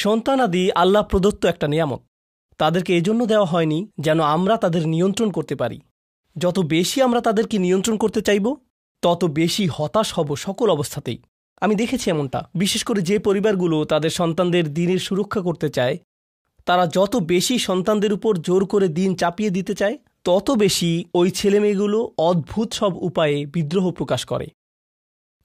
সন্তানাদি আল্লাহ প্রদত্ত একটা নিয়ামত। তাদেরকে এজন্য দেওয়া হয়নি যেন আমরা তাদের নিয়ন্ত্রণ করতে পারি। যত বেশি আমরা তাদেরকে নিয়ন্ত্রণ করতে চাইব, তত বেশি হতাশ হব সকল অবস্থাতেই। আমি দেখেছি এমনটা, বিশেষ করে যে পরিবারগুলো তাদের সন্তানদের দ্বীনের সুরক্ষা করতে চায়, তারা যত বেশি সন্তানদের উপর জোর করে দ্বীন চাপিয়ে দিতে চায়, তত বেশি ওই ছেলেমেয়েগুলো অদ্ভুত সব উপায়ে বিদ্রোহ প্রকাশ করে।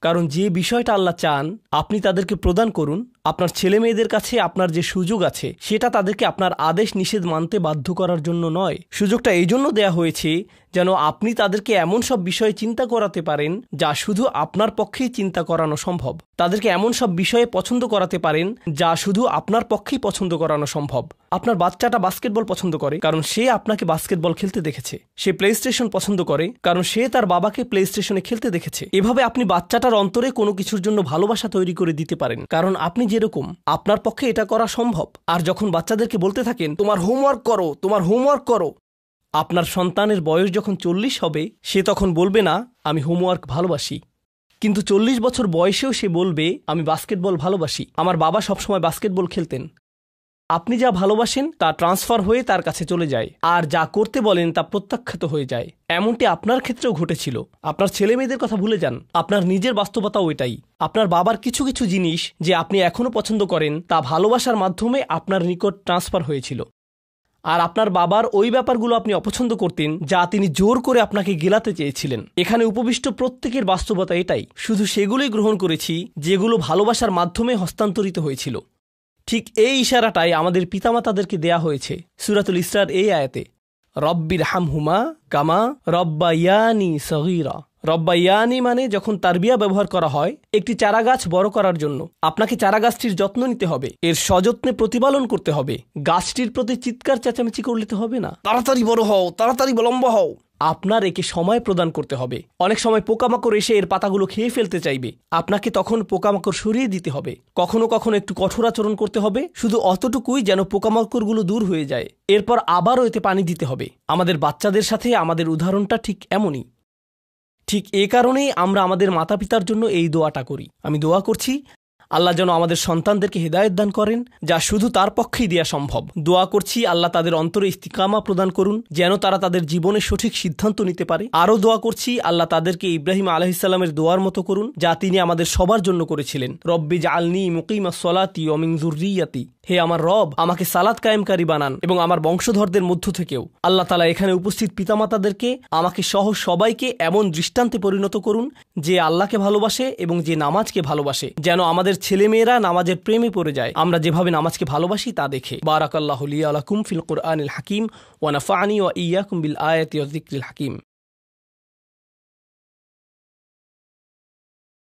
কারণ যে বিষয়টা আল্লাহ চান আপনি তাদেরকে প্রদান করুন, আপনার ছেলেমেয়েদের কাছে আপনার যে সুযোগ আছে সেটা তাদেরকে আপনার আদেশ নিষেধ মানতে বাধ্য করার জন্য নয়। সুযোগটা এই জন্য দেয়া হয়েছে যেন আপনি তাদেরকে এমন সব বিষয়ে চিন্তা করাতে পারেন যা শুধু আপনার পক্ষেই চিন্তা করানো সম্ভব। তাদেরকে এমন সব বিষয়ে পছন্দ করাতে পারেন যা শুধু আপনার পক্ষেই পছন্দ করানো সম্ভব। আপনার বাচ্চাটা বাস্কেটবল পছন্দ করে কারণ সে আপনাকে বাস্কেটবল খেলতে দেখেছে। সে প্লে স্টেশন পছন্দ করে কারণ সে তার বাবাকে প্লে স্টেশনে খেলতে দেখেছে। এভাবে আপনি বাচ্চাটার অন্তরে কোনো কিছুর জন্য ভালোবাসা তৈরি করে দিতে পারেন, কারণ আপনি যেরকম আপনার পক্ষে এটা করা সম্ভব। আর যখন বাচ্চাদেরকে বলতে থাকেন তোমার হোমওয়ার্ক করো, তোমার হোমওয়ার্ক করো, আপনার সন্তানের বয়স যখন 40 হবে সে তখন বলবে না আমি হোমওয়ার্ক ভালোবাসি, কিন্তু 40 বছর বয়সেও সে বলবে আমি বাস্কেটবল ভালোবাসি, আমার বাবা সবসময় বাস্কেটবল খেলতেন। আপনি যা ভালোবাসেন তা ট্রান্সফার হয়ে তার কাছে চলে যায়, আর যা করতে বলেন তা প্রত্যাখ্যাত হয়ে যায়। এমনটি আপনার ক্ষেত্রেও ঘটেছিল। আপনার ছেলেমেয়েদের কথা ভুলে যান, আপনার নিজের বাস্তবতাও এটাই। আপনার বাবার কিছু কিছু জিনিস যে আপনি এখনও পছন্দ করেন তা ভালোবাসার মাধ্যমে আপনার নিকট ট্রান্সফার হয়েছিল, আর আপনার বাবার ওই ব্যাপারগুলো আপনি অপছন্দ করতেন যা তিনি জোর করে আপনাকে গেলাতে চেয়েছিলেন। এখানে উপবিষ্ট প্রত্যেকের বাস্তবতা এটাই, শুধু সেগুলোই গ্রহণ করেছি যেগুলো ভালোবাসার মাধ্যমে হস্তান্তরিত হয়েছিল। ঠিক এই ইশারাটাই আমাদের পিতামাতাদেরকে দেয়া হয়েছে সূরাতুল ইসরার এই আয়াতে, রব্বির হামহুমা কামা রব্বায়ানি সগীরা। রব্বায়ানি মানে যখন তারবিয়া ব্যবহার করা হয় একটি চারাগাছ বড় করার জন্য, আপনাকে চারাগাছটির যত্ন নিতে হবে, এর সযত্নে প্রতিপালন করতে হবে। গাছটির প্রতি চিৎকার চেঁচামেচি করলে তো হবে না, তাড়াতাড়ি বড় হও, তাড়াতাড়ি লম্বা হও। আপনার একে সময় প্রদান করতে হবে। অনেক সময় পোকামাকড় এসে এর পাতাগুলো খেয়ে ফেলতে চাইবে, আপনাকে তখন পোকামাকড় সরিয়ে দিতে হবে। কখনো কখনো একটু কঠোর আচরণ করতে হবে, শুধু অতটুকুই যেন পোকামাকড়গুলো দূর হয়ে যায়। এরপর আবারও এতে পানি দিতে হবে। আমাদের বাচ্চাদের সাথে আমাদের উদাহরণটা ঠিক এমনই। ঠিক এ কারণেই আমরা আমাদের মাতা পিতার জন্য এই দোয়াটা করি। আমি দোয়া করছি আল্লাহ যেন আমাদের সন্তানদেরকে হেদায়েত দান করেন, যা শুধু তার পক্ষেই দেয়া সম্ভব। দোয়া করছি আল্লাহ তাদের অন্তরে ইস্তিকামা প্রদান করুন, যেন তারা তাদের জীবনে সঠিক সিদ্ধান্ত নিতে পারে। আরও দোয়া করছি আল্লাহ তাদেরকে ইব্রাহিম আলাইহিস সালামের দোয়ার মতো করুন, যা তিনি আমাদের সবার জন্য করেছিলেন, রব্বি জাআলনি মুকিমাস সলাতি ওয়া মিন যুররিয়াতি। হে আমার রব, আমাকে সালাত কায়েমকারী বানান এবং আমার বংশধরদের মধ্য থেকেও। আল্লাহ তাআলা এখানে উপস্থিত পিতামাতাদেরকে, আমাকে সহ সবাইকে এমন দৃষ্টান্তে পরিণত করুন যে আল্লাহকে ভালোবাসে এবং যে নামাজকে ভালোবাসে, যেন আমাদের ছেলেমেয়েরা নামাজের প্রেমে পড়ে যায় আমরা যেভাবে নামাজকে ভালোবাসি তা দেখে। বারাকাল্লাহু লি ওয়া লাকুম ফিল কুরআনিল হাকিম ওয়া নাফা'নি ওয়া ইয়্যাকুম বিল আয়াতি ওয়াজ যিকরিল হাকিম।